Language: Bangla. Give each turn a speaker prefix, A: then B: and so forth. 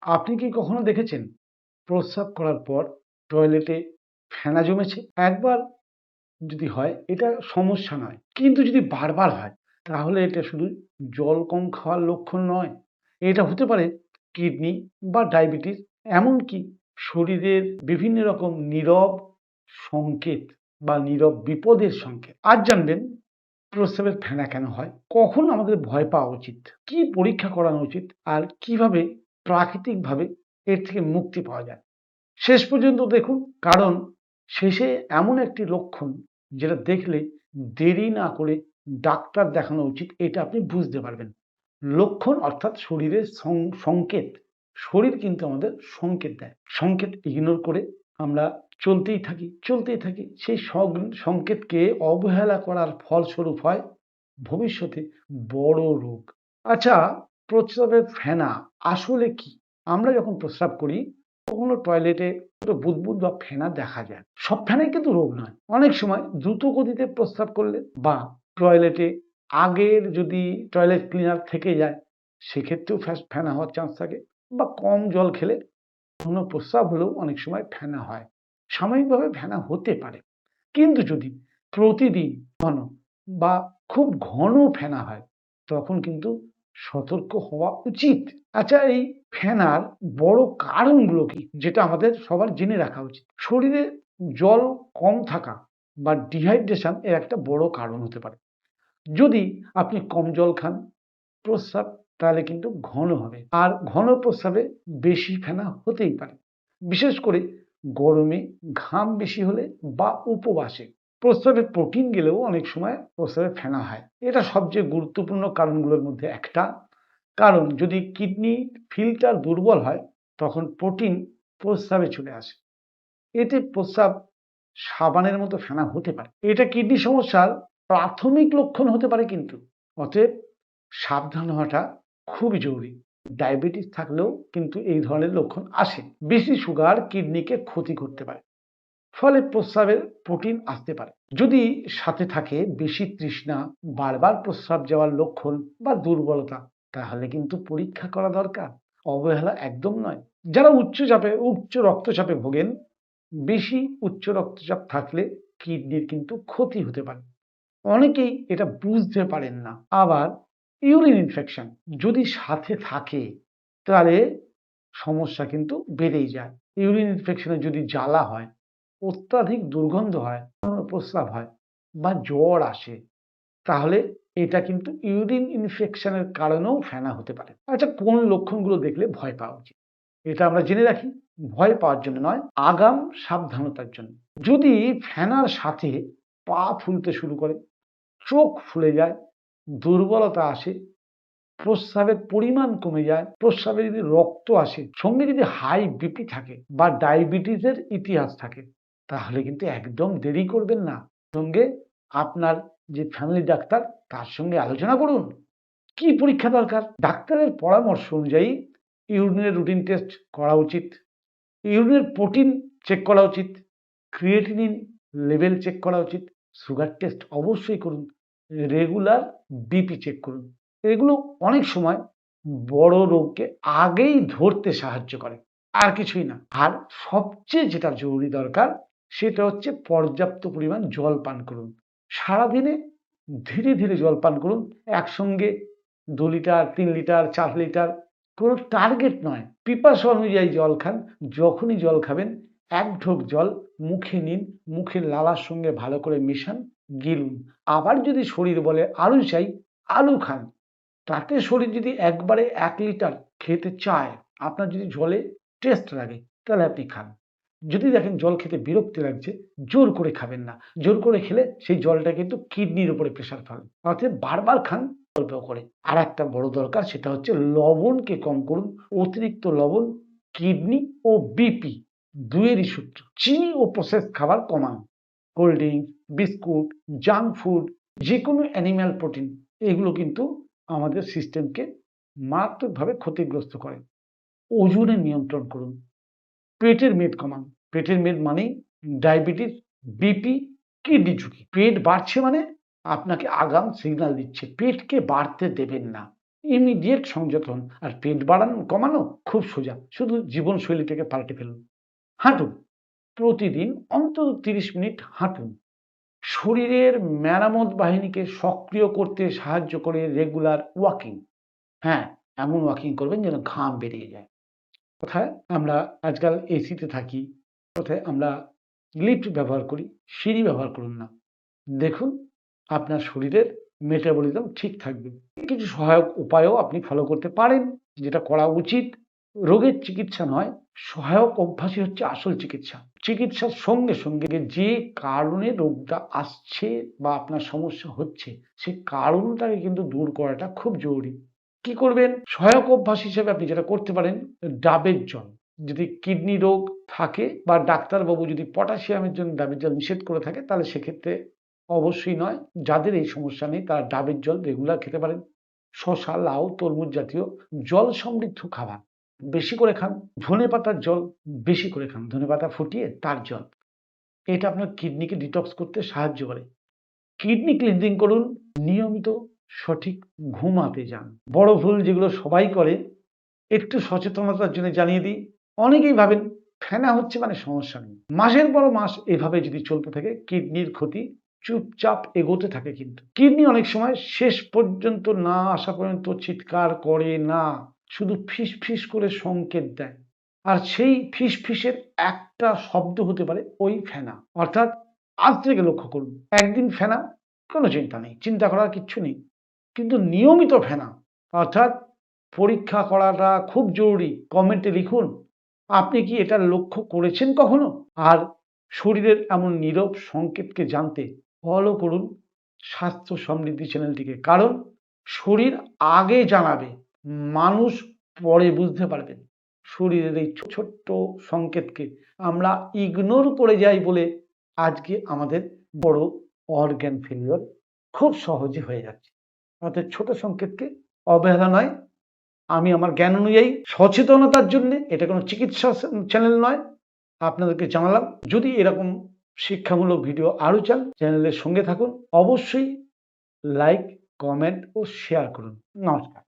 A: আপনি কি কখনো দেখেছেন প্রস্রাব করার পর টয়লেটে ফেনা জমেছে? একবার যদি হয় এটা সমস্যা নয়, কিন্তু যদি বারবার হয় তাহলে এটা শুধু জল কম খাওয়ার লক্ষণ নয়, এটা হতে পারে কিডনি বা ডায়াবেটিস, এমনকি শরীরের বিভিন্ন রকম নীরব সংকেত বা নীরব বিপদের সংকেত। আজ জানবেন প্রস্রাবের ফেনা কেন হয়, কখন আমাদের ভয় পাওয়া উচিত, কি পরীক্ষা করানো উচিত, আর কিভাবে প্রাকৃতিকভাবে এর থেকে মুক্তি পাওয়া যায়। শেষ পর্যন্ত দেখুন, কারণ শেষে এমন একটি লক্ষণ যেটা দেখলে দেরি না করে ডাক্তার দেখানো উচিত, এটা আপনি বুঝতে পারবেন। লক্ষণ অর্থাৎ শরীরের সংকেত। শরীর কিন্তু আমাদের সংকেত দেয়, সংকেত ইগনোর করে আমরা চলতেই থাকি। সেই সংকেতকে অবহেলা করার ফলস্বরূপ হয় ভবিষ্যতে বড় রোগ। আচ্ছা, প্রস্রাবের ফেনা আসলে কি? আমরা যখন প্রস্রাব করি কখনো টয়লেটে বুদবুদ বা ফেনা দেখা যায়। সব ফেনাই কিন্তু রোগ নয়। অনেক সময় দ্রুত গতিতে প্রস্রাব করলে বা টয়লেটে আগের যদি টয়লেট ক্লিনার থেকে যায় সেক্ষেত্রেও ফেনা হওয়ার চান্স থাকে, বা কম জল খেলে কোনো প্রস্রাব হলেও অনেক সময় ফেনা হয়। সাময়িকভাবে ফেনা হতে পারে, কিন্তু যদি প্রতিদিন ঘন বা খুব ঘন ফেনা হয় তখন কিন্তু সতর্ক হওয়া উচিত। আচ্ছা, এই ফেনার বড় কারণগুলো কি, যেটা আমাদের সবার জেনে রাখা উচিত? শরীরে জল কম থাকা বা ডিহাইড্রেশন এর একটা বড় কারণ হতে পারে। যদি আপনি কম জল খান, প্রস্রাব তাহলে কিন্তু ঘন হবে, আর ঘন প্রস্রাবে বেশি ফেনা হতেই পারে, বিশেষ করে গরমে ঘাম বেশি হলে বা উপবাসে। প্রস্রাবে প্রোটিন গেলেও অনেক সময় প্রস্রাবে ফেনা হয়, এটা সবচেয়ে গুরুত্বপূর্ণ কারণগুলোর মধ্যে একটা। কারণ যদি কিডনি ফিল্টার দুর্বল হয় তখন প্রোটিন প্রস্রাবে চলে আসে, এতে প্রস্রাব সাবানের মতো ফেনা হতে পারে। এটা কিডনি সমস্যার প্রাথমিক লক্ষণ হতে পারে, কিন্তু অতএব সাবধান হওয়াটা খুবই জরুরি। ডায়াবেটিস থাকলেও কিন্তু এই ধরনের লক্ষণ আসে। বেশি সুগার কিডনিকে ক্ষতি করতে পারে, ফলে প্রস্রাবের প্রোটিন আসতে পারে। যদি সাথে থাকে বেশি তৃষ্ণা, বারবার প্রস্রাব যাওয়ার লক্ষণ বা দুর্বলতা, তাহলে কিন্তু পরীক্ষা করা দরকার, অবহেলা একদম নয়। যারা উচ্চ রক্তচাপে ভোগেন, বেশি উচ্চ রক্তচাপ থাকলে কিডনির কিন্তু ক্ষতি হতে পারে, অনেকেই এটা বুঝতে পারেন না। আবার ইউরিন ইনফেকশন যদি সাথে থাকে তাহলে সমস্যা কিন্তু বেড়েই যায়। ইউরিন ইনফেকশনে যদি জ্বালা হয়, অত্যাধিক দুর্গন্ধ হয়, প্রস্রাব হয় বা জ্বর আসে, তাহলে এটা কিন্তু ইউরিন ইনফেকশনের কারণেও ফেনা হতে পারে। আচ্ছা, কোন লক্ষণগুলো দেখলে ভয় পাওয়া উচিত, এটা আমরা জেনে রাখি। ভয় পাওয়ার জন্য নয়, আগাম সাবধানতার জন্য। যদি ফেনার সাথে পা ফুলতে শুরু করে, চোখ ফুলে যায়, দুর্বলতা আসে, প্রস্রাবের পরিমাণ কমে যায়, প্রস্রাবে যদি রক্ত আসে, সঙ্গে যদি হাই বিপি থাকে বা ডায়াবেটিসের ইতিহাস থাকে, তাহলে কিন্তু একদম দেরি করবেন না। সঙ্গে আপনার যে ফ্যামিলি ডাক্তার তার সঙ্গে আলোচনা করুন কি পরীক্ষা দরকার। ডাক্তারের পরামর্শ অনুযায়ী ইউরিনের রুটিন টেস্ট করা উচিত, ইউরিনের প্রোটিন চেক করা উচিত, ক্রিয়েটিনিন লেভেল চেক করা উচিত, সুগার টেস্ট অবশ্যই করুন, রেগুলার বিপি চেক করুন। এগুলো অনেক সময় বড় রোগকে আগেই ধরতে সাহায্য করে, আর কিছুই না। আর সবচেয়ে যেটা জরুরি দরকার সেটা হচ্ছে পর্যাপ্ত পরিমাণ জল পান করুন। সারাদিনে ধীরে ধীরে জল পান করুন, একসঙ্গে 2 লিটার 3 লিটার 4 লিটার, কোনো টার্গেট নয়। পিপাসা অনুযায়ী জল খান। যখনই জল খাবেন 1 ঢোক জল মুখে নিন, মুখের লালার সঙ্গে ভালো করে মেশান, গিলুন। আবার যদি শরীর বলে আলু চাই, আলু খান। তাতে শরীর যদি একবারে 1 লিটার খেতে চায়, আপনার যদি জলে টেস্ট লাগে, তাহলে আপনি খান। যদি দেখেন জল খেতে বিরক্তি লাগছে, জোর করে খাবেন না। জোর করে খেলে সেই জলটা কিন্তু কিডনির উপরে প্রেসার ফেলে, অর্থাৎ বারবার খান অল্প করে। আর একটা বড় দরকার সেটা হচ্ছে লবণকে কম করুন। অতিরিক্ত লবণ কিডনি ও বিপি দুয়েরই সূত্র। চিনি ও প্রসেস খাবার কমান। Cold drink, biscuit, junk food, যে কোনো অ্যানিম্যাল প্রোটিন, এগুলো কিন্তু আমাদের সিস্টেমকে মারাত্মকভাবে ক্ষতিগ্রস্ত করে। ওজনে নিয়ন্ত্রণ করুন, পেটের মেদ কমান। পেটের মেদ মানেই ডায়াবেটিস, বিপি, কিডনি ঝুঁকি। পেট বাড়ছে মানে আপনাকে আগাম সিগন্যাল দিচ্ছে, পেটকে বাড়তে দেবেন না। ইমিডিয়েট সংযত হন। আর পেট বাড়ানো কমানো খুব সোজা, শুধু জীবনশৈলীটাকে পাল্টে ফেলুন। হাঁটুন, প্রতিদিন অন্তত 30 মিনিট হাঁটুন। শরীরের মেরামত বাহিনীকে সক্রিয় করতে সাহায্য করে রেগুলার ওয়াকিং। হ্যাঁ, এমন ওয়াকিং করবেন যেন ঘাম বেরিয়ে যায়। কোথায় আমরা আজকাল এসিতে থাকি, কোথায় আমরা লিফট ব্যবহার করি, সিঁড়ি ব্যবহার করুন না। দেখুন আপনার শরীরের মেটাবলিজম ঠিক থাকবে। কিছু সহায়ক উপায়ও আপনি ফলো করতে পারেন, যেটা করা উচিত। রোগের চিকিৎসা নয়, সহায়ক অভ্যাসই হচ্ছে আসল চিকিৎসা। চিকিৎসার সঙ্গে সঙ্গে যে কারণে রোগটা আসছে বা আপনার সমস্যা হচ্ছে, সেই কারণটাকে কিন্তু দূর করাটা খুব জরুরি। কি করবেন? সহায়ক অভ্যাস হিসেবে আপনি যেটা করতে পারেন, ডাবের জল। যদি কিডনি রোগ থাকে বা ডাক্তারবাবু যদি পটাশিয়ামের জন্য ডাবের জল নিষেধ করে থাকে, তাহলে সেক্ষেত্রে অবশ্যই নয়। যাদের এই সমস্যা নেই তারা ডাবের জল রেগুলার খেতে পারেন। শসা, লাউ, তরমুজ জাতীয় জল সমৃদ্ধ খাবার বেশি করে খান। ধনেপাতার জল বেশি করে খান, ধনেপাতা ফুটিয়ে তার জল। এটা আপনার কিডনিকে ডিটক্স করতে সাহায্য করে। কিডনি ক্লিনজিং করুন, নিয়মিত সঠিক ঘুমাতে যান। বড় ভুল যেগুলো সবাই করে, একটু সচেতনতার জন্য জানিয়ে দিই। অনেকেই ভাবেন ফেনা হচ্ছে মানে সমস্যা নেই। মাসের পর মাস এভাবে যদি চলতে থাকে, কিডনির ক্ষতি চুপচাপ এগোতে থাকে। কিন্তু কিডনি অনেক সময় শেষ পর্যন্ত না আসা পর্যন্ত চিৎকার করে না, শুধু ফিস ফিস করে সংকেত দেয়। আর সেই ফিস ফিসের একটা শব্দ হতে পারে ওই ফেনা। অর্থাৎ আজ থেকে লক্ষ্য করুন, একদিন ফেনা কোনো চিন্তা নেই, চিন্তা করার কিচ্ছু নেই। কিন্তু নিয়মিত ফেনা, অর্থাৎ পরীক্ষা করাটা খুব জরুরি। কমেন্টে লিখুন আপনি কি এটা লক্ষ্য করেছেন কখনো। আর শরীরের এমন নীরব সংকেতকে জানতে ফলো করুন স্বাস্থ্য সমৃদ্ধি চ্যানেলটিকে। কারণ শরীর আগে জানাবে, মানুষ পরে বুঝতে পারবেন। শরীরের এই ছোট্ট সংকেতকে আমরা ইগনোর করে যাই বলে আজকে আমাদের বড় অর্গান ফেলিওর খুব সহজে হয়ে যাচ্ছে। আমাদের ছোট সংকেতকে অবহেলা নয়, আমি আমার জ্ঞান অনুযায়ী সচেতনতার জন্য, এটা কোনো চিকিৎসা চ্যানেল নয়, আপনাদেরকে জানালাম। যদি এরকম শিক্ষামূলক ভিডিও আরও চান, চ্যানেলের সঙ্গে থাকুন। অবশ্যই লাইক, কমেন্ট ও শেয়ার করুন। নমস্কার।